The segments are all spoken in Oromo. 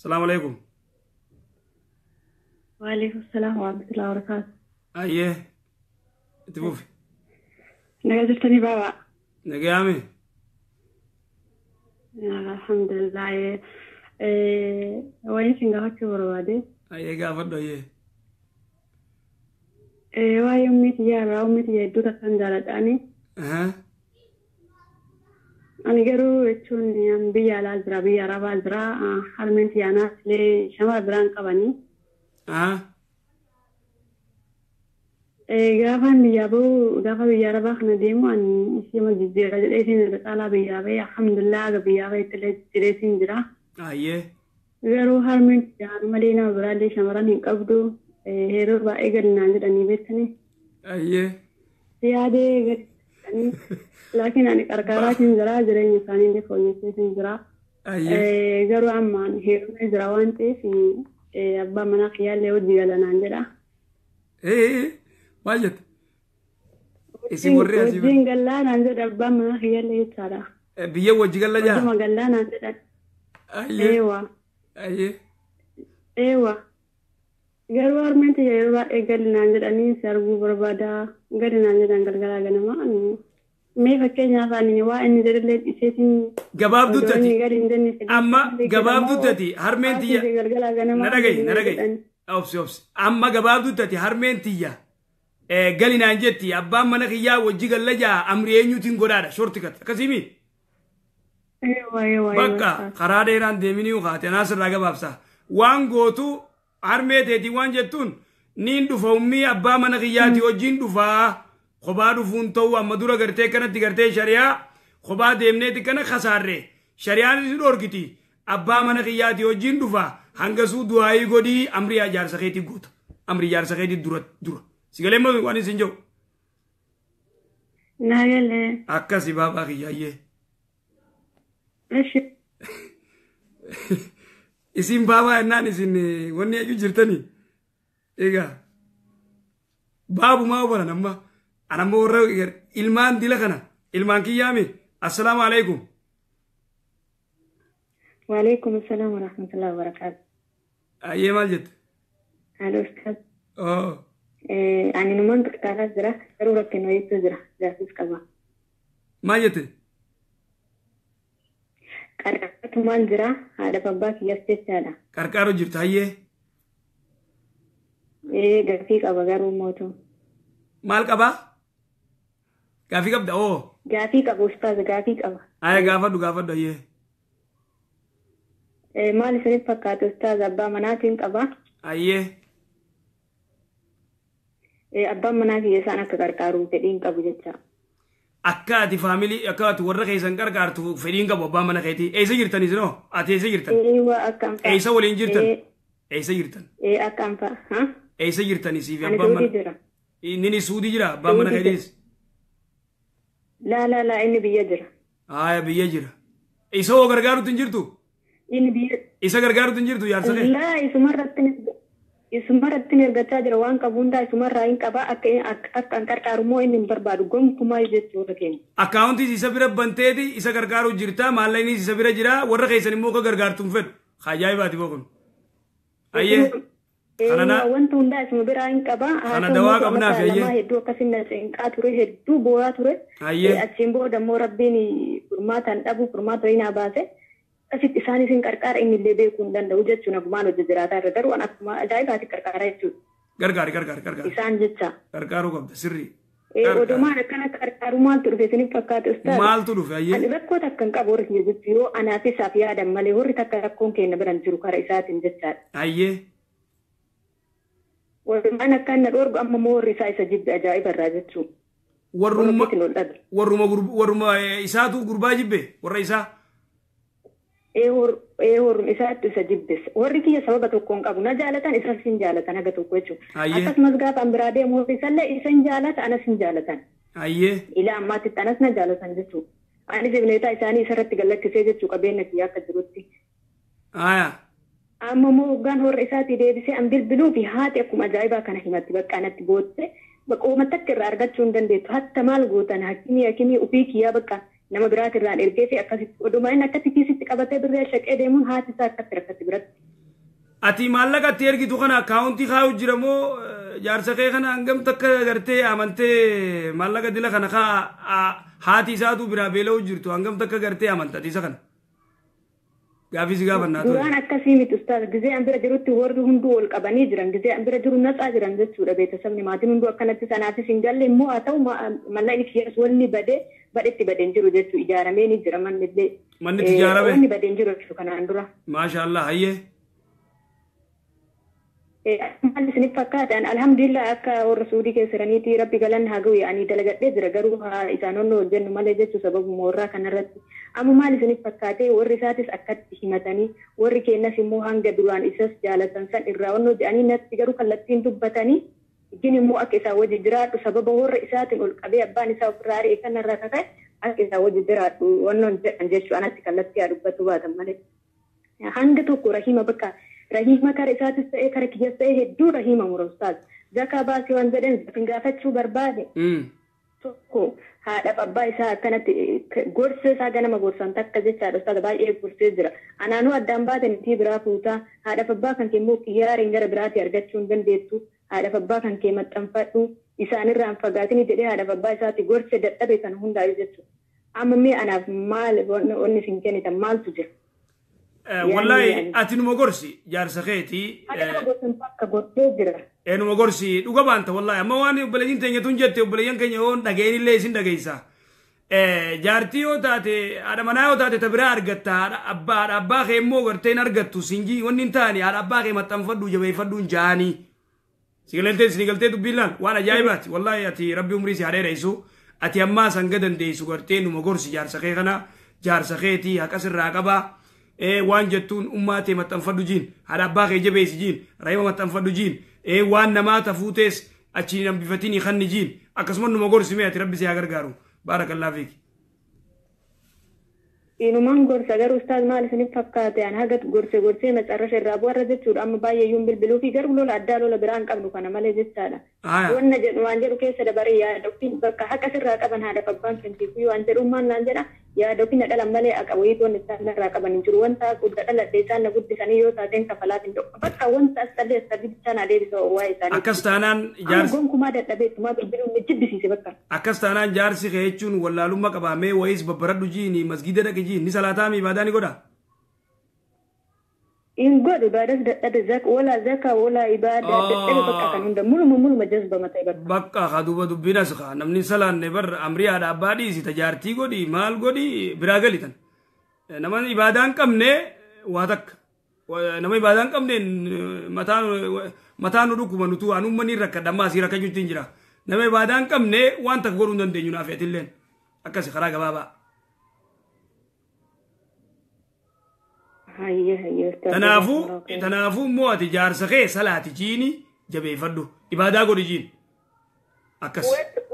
السلام عليكم. وعليكم السلام ورحمة الله وبركاته. أيه تبوفي نقدرتني بابا. نقامي. الحمد لله. وين سنجاك ورودي؟ أيه قافد أيه. واي أمي تجارة أمي تجدو تكندرت أني. أنا قرو يتشون يم بيا لازرا بيا ربا زرا حرمنتي أنا لي شمال بران كبني. Gaafan biyya rabaa kana deemu ani ishee jijjiirra jedheetiin irra caalaa biyyaa bahee alhamdulillah aga biyyaa bahee illee jireetiin jira. Garuu harmeen jaan malee nama biraallee shamarran hin qabdu yeroo baay'ee galinaan jedhanii beektanii. Yaadee gadi laakiin ani qarqaraatiin jira jireenya isaanii illee fooyyesseetiin jira. Garuu ammaan heerumee jira waan ta'eef abbaan manaa kiyyaallee hojii galanaan jedha. Maajjate isin warri asii wajjin gallaanaan jedha abbaan manaa kiyyaallee jechaadha. Biyya wajji galla jaa? Wajjuma gallaanaan jedhan. Eewa. Garuu harmeen tiyya yeroo baay'ee galinaan jedhanii si arguu barbaada galinaan jedhan galgalaa ganama. Mee fakkeenyaaf ani waa inni jedhallee isheetiin gabaabduttati amma gabaabduttati harmeen tiyya na dhagayi obsi amma gabaabduttati harmeen tiyya galinaan jetti abbaan mana kiyyaa wajji galla jaa amri eenyuutiin godhaadha shorti kat akkasimi bakka karaa dheeraan deeminii ukaate anaasirraa gabaabsa waan gootu harmee teetii waan jettuun niin dhufa ummii abbaa mana kiyyaati wajjiin dhufaa kophaa dhufuun ta'uu amma dura gartee kanatti gartee shari'aa kophaa deemneeti kana kasaarre shari'aan isin dhorkiti abbaa mana kiyyaati wajjiin dhufaa hangasuu du'aayii godhii amrii jaarsa keetii guuta amrii jaarsa keetii dura sigalee moo waan isin jiru naagalee akkasi baabaa kiyyaayyee isin baabaa ennaan isin wanni eegu jirtanii egaa baabumaa obalan amma anammoo warra ilmaan dila kana ilmaan kiyyaame assalaamu alaikum. وعليكم السلام ورحمة الله وبركاته. أيه مال جد؟ هلا أستاذ. يعني نمان كتارة زرا ضرورة كنوع يتزرع جاسوس كذا. ما جد؟ كاركات مان زرا هذا باباك يستيت هذا. كاركارو جبت هيه؟ جافيك أبا غارو موتو. مال كبا؟ جافيك أبدا جافيك أبو أستاذ جافيك أبا. غافدو هيه. maal isiniif fakkaatu ustaaz abbaa manaatiin qaba. Abbaan manaa kiyya isaan akka qarqaaru fedhiin qabu jecha. Akka ati faamilii akka ati warra keessan qarqaartu fedhiin qabu abbaan mana keetii. Eessa jirtan isinoo? Ati eessa jirtan? Eessa waliin jirtan? Eessa jirtan? Akkam fa'a. Eessa jirtan isiif abbaan mana? Inni suudii jira abbaan mana keetiis? Laa inni biyya jira. Biyya jira. Isa hoo gargaaruutu hin jirtu? Isa gargaaruutu hin jirtu jaarsa kee? Laa isumarratti ergachaa jira waan qabu hundaa isumarraa hin qaba akka hin qarqaaru moo inni hin barbaadu gonkumaa jechuudha keenya. Akkaawuntiis isa bira banteeti isa gargaaruu jirta maallaqnis isa bira jira warra keessan immoo akka gargaartuun fedhu ajaa'ibaati boqon. Wanta hundaa isuma biraa hin qaba. Kana dawaa qabnaaf ayyee. Hedduu akkasii cinqaa ture hedduu boo'aa ture. Achiin booda immoo rabbiin furmaataan dhabu furmaata wayinaa baase. Asitti isaanis hin qarqaara inni illee beekuu hin danda'u jechuun akkumaan hojii jiraataa irra garuu an akkuma ajaa'ibaati qarqaara jechuudha. Gargaari. Isaan jecha. Gargaaruu qabda sirrii. Odumaan akkana qarqaaru maaltu dhufe isiniif fakkaatu ustaas. Maaltu dhufe ayyee. Ani rakkoo takka hin qabu warri kiyya jechuun yoo anaaf isaaf yaadan malee warri takka rakkoon keenya biran jiru karaa isaatiin jechaadha. Ayyee. Walumaan akka inni dhoorgu amma moo warri isaa isa jibbe ajaa'iba irraa jechuudha. Warruma isaatu gurbaa jibbe warra isaa. Warri isaatti isa jibbes warri kiyya sababa tokkoon qabu na jaalatan isas hin jaalatan haga tokko jechuudha. Akkasumas gaafa an biraa deemu warri isallee isa hin jaalata anas hin jaalatan. Ila ammaatitti anas na jaalatan jechuudha. Anis ibneetaa isaanii isarratti gallakkisee jechuu qabeenya kiyya akka jirutti. Amma moo hoggaan warra isaatii deebisee an bilbiluu fi haati akkuma ajaa'ibaa kana himatti bakka anatti bootte bakka uummata akka irraa argachuu hin dandeettu hatta maal gootan hakimii ofii kiyyaa bakka nama biraatirraan ergee fi akkasitti odumaa inni akkatti kiisitti qabatee birree shaqee deemuun haati isaa akkatti rakkatti biratti ati maallaqa ati ergitu kana akaawuntii kaa'u jira moo jaarsa kee kana hangam takka gartee amantee maallaqa dila kana haati isaatu biraa beela'u jirtu hangam takka gartee amantati isa kana. Gaafii si gaafannaa ture. Duraan akkasii miti ustaas gizee an bira jirutti warri hunduu ol qabanii jiran gizee an bira jiru natsaa jiran jechuudha beeksisni maatiin hunduu akkanatti sanaafis hin galle immoo haa ta'u mallaqni kiyyaas wanni badetti badeen jiru jechuu ijaaramee ni jira manni illee. Manni itti ijaarame. Wanni badeen jiru jechuudha kanaan dura. Maasha Allah hayyee. Maal isiniif fakkaatan alhamdulillah akka warra suudii keessa jiraniiti rabbi galan haa ga'u yaa'anii dalagadhee jira garuu isaan onnoo hojjennu malee jechuu sababuma warraa kanarratti. Amma maal isiniif fakkaatee warri isaatis akkatti himatanii warri kennas immoo hanga duraan isas jaalatan san irraa onnoo jedhanii natti garuu kallattiin dubbatanii igin immoo akka isaa wajji jiraadhu sababa warra isaatiin ol qabee abbaan isaa ofirraa ari'ee kanarraa kaka'e akka isaa wajji jiraadhu wannoon jedhan jechuu anatti kallattii haa dubbatu baatan malee. Hanga tokko rahima bakka rahima kara isaatis ta'ee kara kiyyas ta'ee hedduu rahima muraustaas zakaa baasii waan jedhan zafin gaafachuu barbaade. Tokko haadhaaf abbaa isaa akkanatti gorsee isaa ganama gorsan takka jechaadha ustaas baay'ee gorsee jira. Anaanuu addaan baatan itti biraa fuutaa haadhaaf abbaa kan kee immoo xiyyaareen gara biraatti argachuu hin dandeettu. Haadhaaf abbaa kan kee maxxanfadhu isaanirraan fagaatini jedhee haadhaaf abbaa isaatti gorsee dadhabe kan hundaayu jechuudha. Amma mee anaaf maal onni isin kennitan maaltu jira? Wallahi ati numa gorsi jaarsa keetii. Akka gorsee jira. Numa gorsi dhuga baanta wallahi amma waan obboleeyyiin teenya tun jette obboleeyyan keenya yoon dhageen illee isin dhageessa. Jaartii yoo taate haadha manaa yoo taate tabiraa argatta haadha abbaa kee immoo garteen argattu sinjii wanni hin taane haadha abbaa kee maxxanfadhu jabeeffadhu hin jaanii. Sigaltee dubbiillaan waan ajaa'ibaati wallahi ati rabbi umrii si hadheera isu ati ammaa sanga dandeessu gartee numa gorsi jaarsa kee kana jaarsa keetii haqas irraa qabaa. Waan jettuun ummaatee maxxanfadhu jiin haadha abbaa kee jabeessi jiin rahima maxxanfadhu jiin waan namaa tafuutees achiin hambifatiin hiikanni jiin akkasuma numa gorsimee ati rabbi si haa gargaaru baarakallaa fiiki. Inumaan gorsa garuu ustaaz maal isiniif fakkaate an haga gorsee macarrasha irraa bu'arra jechuudha amma baay'eeyyuun bilbiluu fi garuu lola addaa lola biraan qabnu kana malee jechaadha. Wanna jedhu waan jedhu keessa dabaree yaada ofiin bakka haqa sirraa qaban haadha abbaan kantiifuu waan jedhu maan naan jedha yaada ofiin dhalan malee akka wayiitoon isaan irraa qaban hin jiru wanta guddaa dhaladhe isaan na guddisanii yoo taateen kafalaatiin tokko bakka wanta asxallee asxallichaan adeemsisa waa isaanii. Akkas taanaan jaarsi. Gonkumaa dadhabeettumaa bilbiluun ni jibbisiise bakka. Akkas taanaan jaarsi kee jechuun wallaalummaa qabaamee wayiis babbaradhu jiini masgida dhaqe jiini ni salaataami ibaadaa ni godha. In godhu ibaadas dadhabe wala zaka wala ibaadaa dadhabe bakka kan hunda muluma jazba mataa bakka. Bakka haduuba dubbinas kaa namni salaanne bar amrii haadha abbaa dhiisi tajaartii godhi maal godhi biraa galitan. Nama ibaadaan qabne waa takka. Nama ibaadaan qabne mataan dhukuma nutu anumanii rakkadha ammaa asii rakka jirtiin jira. Nama ibaadaan qabne waan takka godhuu hin dandeenyu naaf eetilleen akkasi karaa gabaabaa. Tanaafuu immoo ati jaarsa kee salaati jiini jabeeffadhu ibaadaa godhi jiin akkas.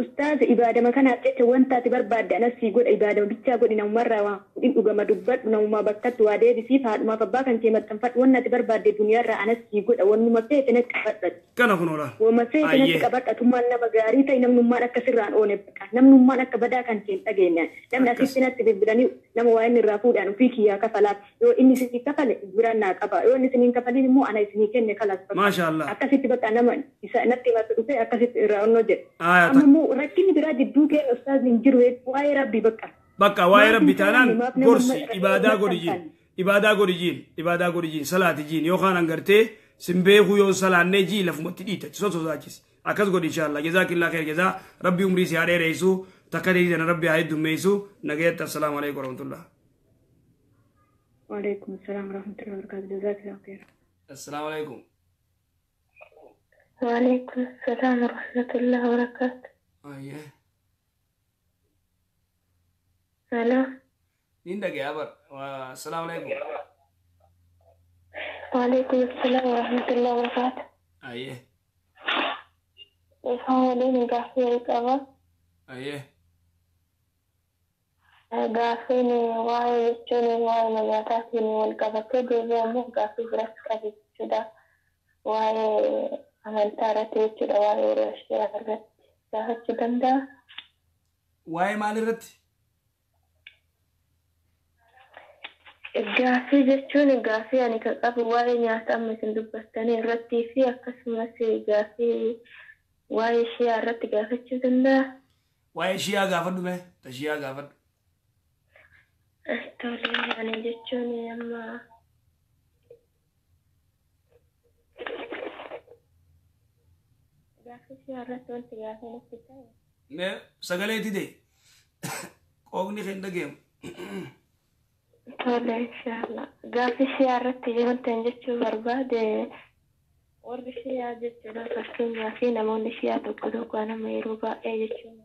Ustaaz ibaadama kanaaf jecha wanta ati barbaadde anas sii godha ibaadama bichaa godhi namumarraa waan fudhin dhugama dubbadhu namumaa bakkatti waa deebisiif haadhumaaf abbaa kan kee maxxanfadhu wanna ati barbaadde duniyaarraa anas sii godha wannuma feete natti qabadhatu. Kana kun oola. Wama feete natti qabadhatummaan nama gaarii ta'e namnummaan akka sirraan oone bakka namnummaan akka badaa kan kee dhageenyaan namni asitti natti bilbilanii nama waa inni irraa fuudhaan ofii kiyyaa kafalaaf yoo inni isinii kafale biraan naa qaba yoo inni isiniin kafaliin immoo ana isinii kenne kalas bakka. Maashaallah. Akkasitti bakka nama natti himatu dhufe akkasitti irraa onnoo jedhe. Rakkinni biraa jidduu keenya ustaaz hin jiru waa'ee rabbi bakka. Bakka waa'ee rabbi taanaan gorsi ibaadaa godhi jiin salaati jiin yookaan hangartee simbeekuu yoo salaannee jii lafumatti dhiita sososaachis akkas godhi inshaallah jazaakillaa khair jazaa rabbi umrii si haa dheereessu takka deebisan rabbi haa heddummeessu nagayatti assalaamu alaikum warahmatullah. Waalaikum salaam warahmatullahi wabarakatuh jazaakillaa khair. Assalaamu alaikum. Waalaikum salaam warahmatullahi wabarakatuh. Aye. Hello. Ninda gaya bar. Assalamu alaikum. Waalaikum assalam warahmatullahi wabarakatuh. Aye. Isaan gaafii qaba. Aye. Gaafii waa'ee jechuun waa'ee nyaataatiin wal qabatee deebi'ee ammoo gaafii biratti qabechuudha. Waa'ee amantaa irratti jechuudha waa'ee warra irratti. Gaafachuu danda'a. Waa'ee maal irratti? Gaaffii jechuun gaaffii ani kan qabu waa'ee nyaata amma isin dubbattanii irrattii fi akkasumas gaaffii waa'ee shiyaa irratti gaafachuu danda'a. Waa'ee shiyaa gaafadhu mee? Ta shiyaa gaafadhu. Tole ani jechuun amma gaaffii shiyaa irratti wanti gaaffii nutti ta'e. Mee sagalee itti ta'e qoogni kan dhageemu. Tole inshallah. Gaaffii shiyaa irratti wanti ani jechuu barbaade warri shiyaa jechuudha fakkeenyaa fi namoonni shiyaa tokko tokko nama yeroo baay'ee jechuudha.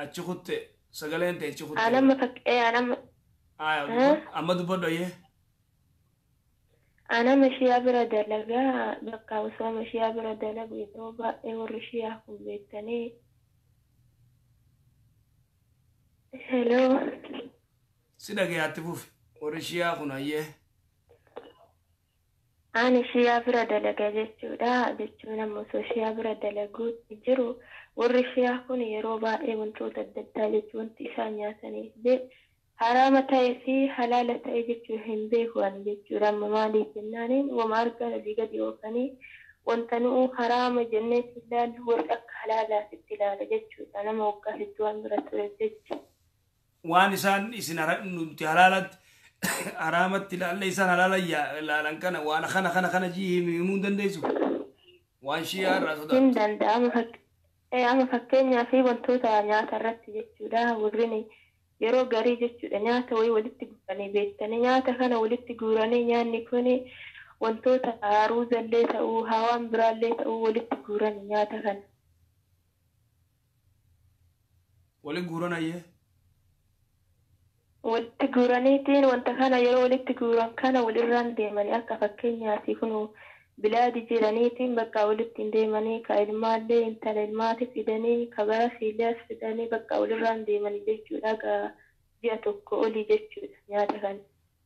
Achi kutte sagaleen ta'e achi kutte. Anama fakkee amma dubbadhu ayyee. Anama shiyaa bira dalagaa bakka osoo shiyaa bira dalagu yeroo baay'ee warri shiyaa kun beektanii. Hello. Si dhagayaatti fufi warri shiyaa kun ayyee. Ani shiyaa bira dalaga jechuudha. Jechuun amma osoo shiyaa bira dalaguutti jiru warri shiyaa kun yeroo baay'ee wantoota adda addaa jechuun wanti isaan nyaataniif haraama ta'ee fi halaala ta'e jechuu hin beekuan jechuudha. Amma maaliif jennaaniin wama argaa olii gadi oofanii wanta nu'u haraama jennee ilaallu warri akka halaalaatitti ilaala jechuudha. Nama waggaa hedduu waan bira ture jechuudha. Waan isaan isin nuti halaalatti haraamatti ilaalle isaan halaala ilaalan kana waan kana himuu dandeessu. Waan shiyaa irraa sodaatu. Hin danda'amu amma fakkeenyaa fi wantoota nyaata irratti jechuudha. Warreen yeroo garii jechuudha nyaata wayii walitti guuranii beektanii nyaata kana walitti guuranii nyaanni kun wantoota ruuzallee ta'uu hawaan biraallee ta'uu walitti guuranii nyaata kana. Walitti guuran ayyee. Walitti guuraniitiin wanta kana yeroo walitti guuran kana walirraan deemanii akka fakkeenyaati kun bilaadi jiraniitiin bakka walitti deemanii ka ilmaallee intala ilmaati fidanii ka bara fiileas fidanii bakka walirraan deemanii jechuudha ji'a tokko olii jechuudha nyaata kana.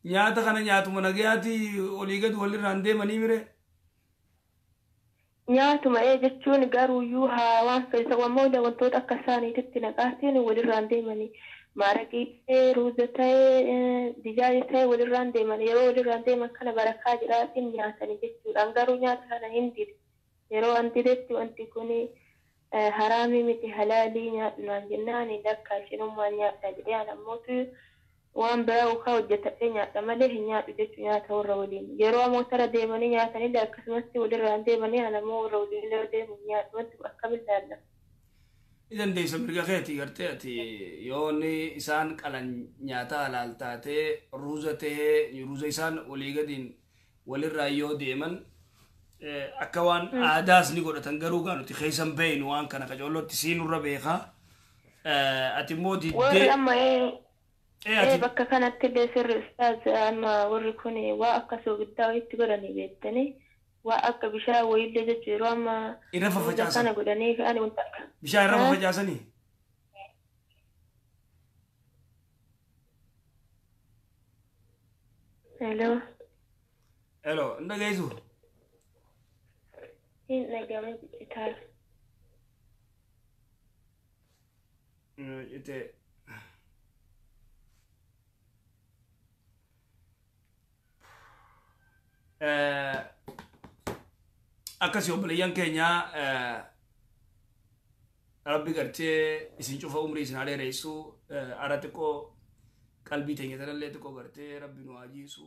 Nyaata kana nyaatuma nagayaati olii gadi walirraan deemanii mire. Nyaatuma jechuun garuuyyuu waan feesawwan wantoota akka isaaniititti naqaatiin walirraan deemanii. Maraqii ta'ee ruuza ta'ee dijaaji ta'ee walirraan deeman yeroo walirraan deeman kana barakaa jiraatiin nyaatanii jechuudha. Garuu nyaata kana hin dide yeroo an didetti wanti kun haraamii miti halaalii nyaadhunaan jennaan lakkaa ishinummaan nyaadha jedhee an ammootu waan biraa ukaa hojjetatee nyaadha malee hin nyaadhu jechuu nyaata warra waliin. Yeroo amootara deemanii nyaatanillee akkasumas walirraan deemanii an ammoo warra waliin deemu nyaadhu wanti akkamiin laalla. Idan deessa mirga keetii gartee ati yoonni isaan qalan nyaata halaal taatee ruuza ta'ee ruuza isaan olii gadiin walirraa yoo deeman akka waan aadaas ni godhatan garuu gaa nuti keessan beeynu waan kana qacoollotti siinurra beekaa ati immoo diddee. Warri amma bakka kanatti illee sirri ustaaz amma warri kun waa akka soogiddaa itti godhanii beektanii. Waa akka bishaan wayillee jechuudha yeroo amma irra faffacaasan kana godhanii ka'anii wanta akka bishaan irra faffacaasanii. Hello. Hello, hin dhageessu? Hin dhagame bitaa. Ite akkasii obboleeyyan keenya rabbi gartee isin cufa umrii isin dheeressu ara xiqqoo qalbii teenya tanallee xiqqoo gartee rabbi nu haa jiisu